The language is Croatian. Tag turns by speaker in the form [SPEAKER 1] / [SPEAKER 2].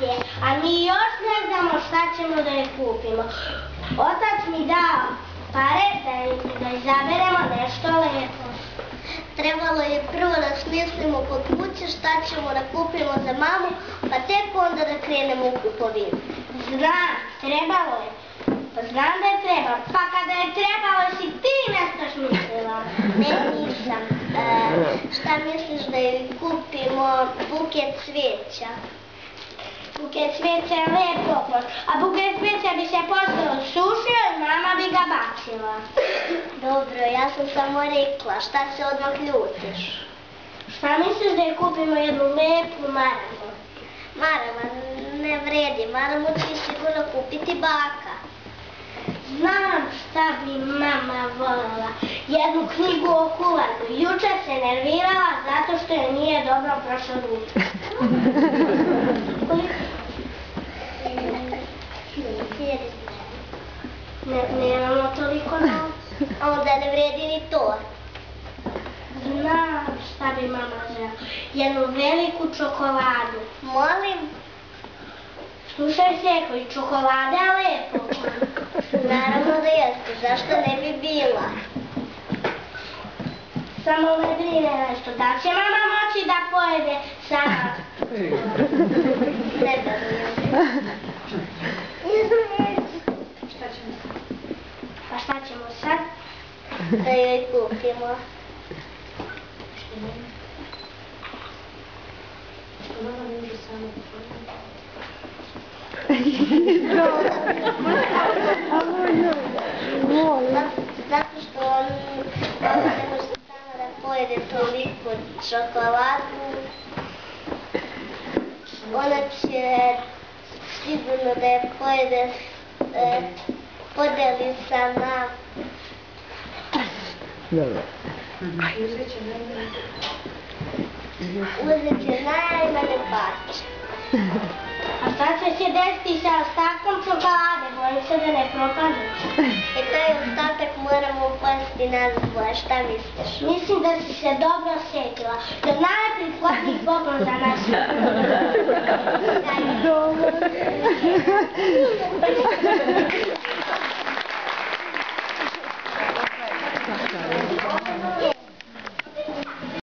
[SPEAKER 1] akcije, a mi još ne znamo šta ćemo da je kupimo. Otac mi dao pare da izaberemo nešto lepo.
[SPEAKER 2] Trebalo je prvo da smislimo kod kuće šta ćemo da kupimo za mamu, pa tek onda da krenemo u kupovinu.
[SPEAKER 1] Znam, trebalo je. Pa znam da je trebalo. Pa kada je trebalo si ti nešto smislila.
[SPEAKER 2] Ne, nisam. Šta misliš da joj kupimo? Buket cvijeća.
[SPEAKER 1] Buket cvijeća je lep poklon, a buket cvijeća bi se posle osušio i mama bi ga bacila.
[SPEAKER 2] Dobro, ja sam samo rekla, šta se odmah ljutiš?
[SPEAKER 1] Šta misliš da je kupimo jednu lepu maramu?
[SPEAKER 2] Marama ne vredi, maramu će sigurno kupiti baka.
[SPEAKER 1] Znam šta bi mama voljela. Jednu knjigu o kuvanju. Juče se nervirala zato što joj nije dobro prošlo ručak. Nemamo toliko novca.
[SPEAKER 2] Onda ne vredi ni to.
[SPEAKER 1] Znam šta bi mama žela. Jednu veliku čokoladu.
[SPEAKER 2] Molim?
[SPEAKER 1] Slušaj Seko, i čokolada je lepo.
[SPEAKER 2] Naravno da jeste, zašto ne bi bila?
[SPEAKER 1] Samo me brine nešto, da će mama moći da pojede sama?
[SPEAKER 2] Ne da
[SPEAKER 1] Šta ćemo sad? Pa šta ćemo sad?
[SPEAKER 2] Da joj kupimo.
[SPEAKER 1] Što mama ne može sama da pojede?
[SPEAKER 2] Zato što mama ne može sama da pojede toliko čokoladu. Ona će sigurno da je pojede, podeli sa nama. Uzet će najmanje parče.
[SPEAKER 1] A šta će se desiti sa ostatkom čokolade? Bojim se da ne propadne.
[SPEAKER 2] I taj ostatak moramo pojesti nazad svoje, šta misliš?
[SPEAKER 1] Mislim da si se dobro sjetila. To je najprihvatniji poklon za nas.
[SPEAKER 3] Dobro.